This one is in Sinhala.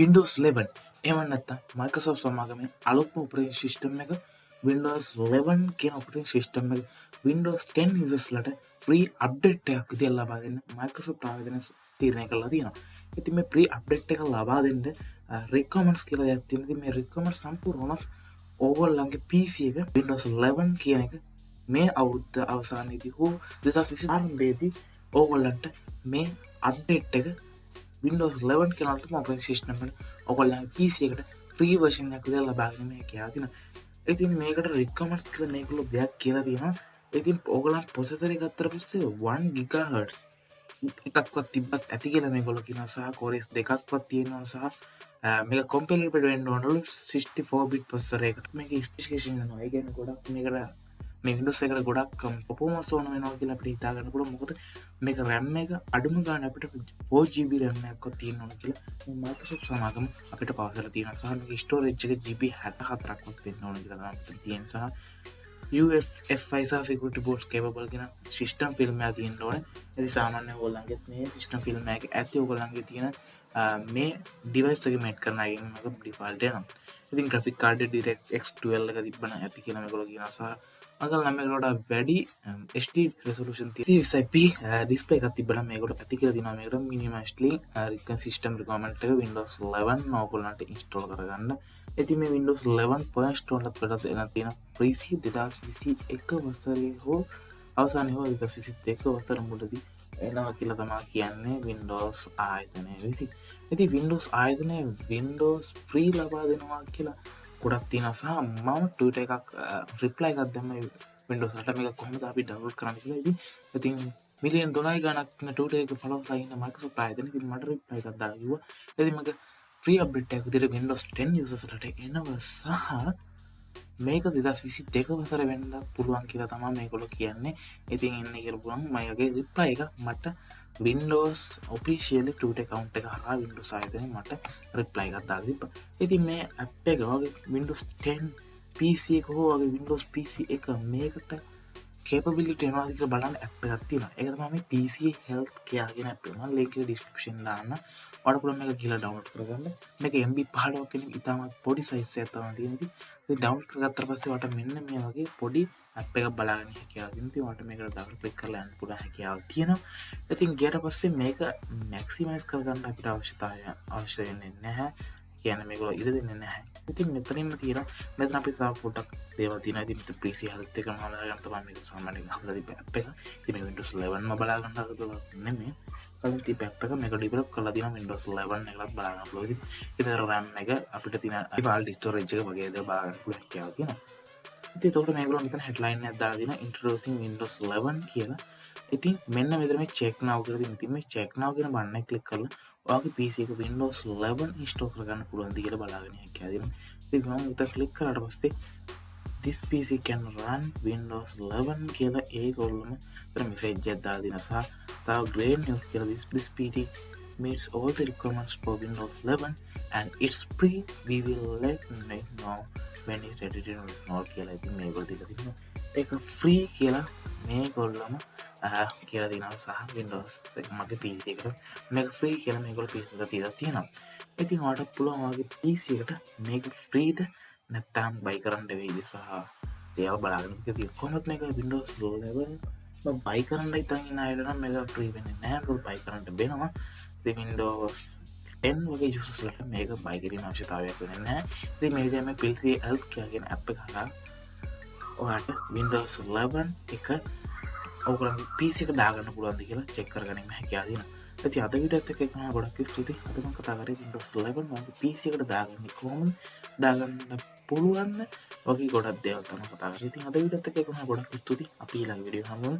Windows 11 එහෙම නැත්නම් Microsoft සමාගමේ අලුත්ම ඔපරේටින් සිස්ටම් එක Windows 11 කියන ඔපරේටින් සිස්ටම් එක Windows 10 යුසර්ස්ලට ෆ්‍රී අප්ඩේට් එකක් විදියට ලබා දෙන්න Microsoft ආයතනය තීරණය කළා තියෙනවා. ඉතින් මේ ෆ්‍රී අප්ඩේට් එක ලබා දෙන්න රික්වයර්මන්ට්ස් කියලා දෙයක් තියෙනවා. ඉතින් මේ රික්වයර්මන්ට් සම්පූර්ණ ඕගොල්ලන්ගේ PC එක Windows 11 කියන එක මේ අවුරුද්ද අවසානයේදී හෝ 2020 ආරම්භයේදී ඕගොල්ලන්ට මේ අප්ඩේට් එක Windows 11 කියන අලුත්ම ඔපරේටින් සිස්ටම් එක ඔයගොල්ලන්ගේ PC එකට ෆ්‍රී version එකක් විදිහට ලබා ගන්න මේ කියලා තියෙනවා. ඉතින් මේකට රිකමන්ඩ්ස් කියලා මේගොල්ලෝ දෙයක් කියලා තියෙනවා. ඉතින් ඕගොල්ලන් ප්‍රොසෙසර් එක ගත්තට පස්සේ 1 GHz එකක්වත් තිබ්බත් ඇති කියලා මේගොල්ලෝ කියනවා සහ core දෙකක්වත් තියෙනවා සහ මේක compatible වෙන්න ඕනලු 64 bit processor එකකට. මේකේ ස්පෙસિෆිකේෂන් යනවා. ඒ කියන්නේ ගොඩක් මේකට මේ Windows එකට ගොඩක් performance ඕන වෙනවා කියලා අපිට හිතා ගන්න පුළුවන්. මොකද මේක RAM එක අඩුම ගන්න අපිට 4GB RAM එකක්වත් තියෙන්න ඕන කියලා මේ Microsoft සමාගම අපිට පවසලා තියෙනවා. සහ මේක storage එක GB 64ක්වත් වෙන්න ඕන කියලා අපිට තියෙන සහ UFS සහ security boards capable කියන system film එකක් තියෙන්න ඕනේ. ඉතින් සාමාන්‍ය ඕගොල්ලන්ගේ මේ system film එක ඇති ඕගොල්ලන්ගේ තියෙන මේ device එක මේට් කරන අයින් එක default එනවා. ඉතින් graphic card DirectX 12 එක තිබ්බනම් ඇති කියලා මේගොල්ලෝ කියනවා සහ අගල මේකට වැඩි HD resolution CSIP display එකක් තිබ්බනම් මේකට ඇති කියලා දිනවා. මේකට minimally system requirement එක Windows 11 ඕගොල්ලන්ට install කරගන්න. ඉතින් මේ Windows 11 per install එකත් වලට එන තියෙන ප්‍රීසි 2021 වසරේ හෝ අවසානයේ හෝ 2022 වසර මුලදී එනවා කියලා තමයි කියන්නේ Windows ආයතනය විසින්. ඉතින් Windows ආයතනය Windows free ලබා දෙනවා කියලා ගොඩක් තියෙනවා සහ මම ට්විටර් එකක් රිප්ලයි එකක් දැම්මා Windows වලට මේක කොහොමද අපි ඩවුන්ලෝඩ් කරන්න කියලා. ඉතින් මිලියන් 12 ගණක් ට්විටර් එක ෆලෝ කරලා ඉන්න Microsoft ආයතන ඉතින් මට රිප්ලයි එකක් දාලා කිව්වා. ඉතින් මම ෆ්‍රී අප්ඩේට් එකක් විදිහට Windows 10 users ලට එනවා සහ මේක 2022 වසරේ වෙන්න පුළුවන් කියලා තමයි මේගොල්ලෝ කියන්නේ. ඉතින් එන්න කියලා පුළුවන් මගේ රිප්ලයි එක මට Windows officially Twitter account එක හරහා Windows ආයතනයේ මට රිප්ලයි එකක් දාලා තිබ්බා. ඉතින් මේ app එක වගේ Windows 10 PC එක හෝ වගේ Windows PC එක මේකට capability එනවාද කියලා බලන්න app එකක් තියෙනවා. ඒක තමයි මේ PC health care කියන app එක. මම link එක description දාන්න. ඔයාලට පුළුවන් මේක ගිහලා download කරගන්න. මේක MB 15ක් කියන ඉතාමත් පොඩි size එකක් තමයි තියෙන්නේ. ඉතින් download කරගත්තට පස්සේ ඔයාලට මෙන්න මේ වගේ පොඩි app එකක් බලාගෙන හැකියාවක් තියෙනවා. ඉතින් ඔයාලට මේකට double click කරලා යන්න පුළුවන් හැකියාවක් තියෙනවා. ඉතින් ගියට පස්සේ මේක maximize කරගන්න අපිට අවශ්‍ය වෙන්නේ නැහැ. කියන්නේ මේගොල්ලෝ ඉර දෙන්නේ නැහැ. ඉතින් මෙතනින්ම තියෙනවා මෙතන අපි තව පොඩක් දේවල් තියෙනවා. ඉතින් මෙතන PC health එකම හොයාගන්න තමයි මේක සාමාන්‍යයෙන් හදලා තිබ්බ app එක. ඉතින් මේ Windows 11 ම බලා ගන්න හදලා නෙමෙයි. කලින් තිබ්බ app එක මේක develop කරලා තියෙනවා Windows 11 එකලත් බලා ගන්න පුළුවන්. ඉතින් RAM එක අපිට තියෙන default storage එක වගේ දේවල් බලා ගන්න පුළුවන් කියලා තියෙනවා. ඉතින් ඒකට මේගොල්ලෝ මෙතන headline එකක් දාලා තියෙනවා introducing Windows 11 කියලා. ඉතින් මෙන්න මෙතන මේ check now කියලා තියෙනවා. ඉතින් මේ check now කියන බටන් එක ක්ලික් කරලා ඔයාගේ PC එක Windows 11 install කරගන්න පුළුවන්ද කියලා බලාගෙන හැකියාව දෙනවා. ඉතින් මම මෙතන ක්ලික් කරාට පස්සේ this PC can run Windows 11 කියලා ඒගොල්ලොම මෙතන message එකක් දාලා දෙනවා. සහ තව great news කියලා this PC meets all the requirements for Windows 11 and it's free. We will let you know when it's ready to install කියලා. ඉතින් මේගොල්ලෝ දීලා තිබුණා. ඒක free කියලා මේගොල්ලොම කියලා තියෙනවා සහ Windows මගේ PC එකට මේක free කියලා මේගොල්ලෝ PC එකට තියලා තියෙනවා. ඉතින් ඔයාලට පුළුවන් ඔයාගේ PC එකට මේක free ද නැත්නම් buy කරන්න වෙයිද සහ ඒව බලාගෙන ඉතින් කොහොමද මේක Windows 11 මම buy කරන්න හිතන් ඉන්න අයට නම් මේක free වෙන්නේ නැහැ. මොකද buy කරන්න වෙනවා. ඉතින් Windows 10 වගේ users වලට මේක buy කිරීම අවශ්‍යතාවයක් වෙන්නේ නැහැ. ඉතින් මේ විදිහට මේ PC Health Care කියන app එක හරහා ඔයාලට Windows 11 එක ඔයගොල්ලන්ගේ PC එක දාගන්න පුළුවන්ද කියලා චෙක් කරගන්න හැකියාව තියෙනවා. ඉතින් අද වීඩියෝත් එක්ක එකම ගොඩක් ස්තුතියි. අද මම කතා කරේ Windows 11 වගේ PC එකට දාගන්නේ කොහොමද? දාගන්න පුළුවන්ද? වගේ ගොඩක් දේවල් තමයි කතා කරේ. ඉතින් අද වීඩියෝත් එක්ක එකම ගොඩක් ස්තුතියි. අපි ඊළඟ වීඩියෝ හමුවෙමු.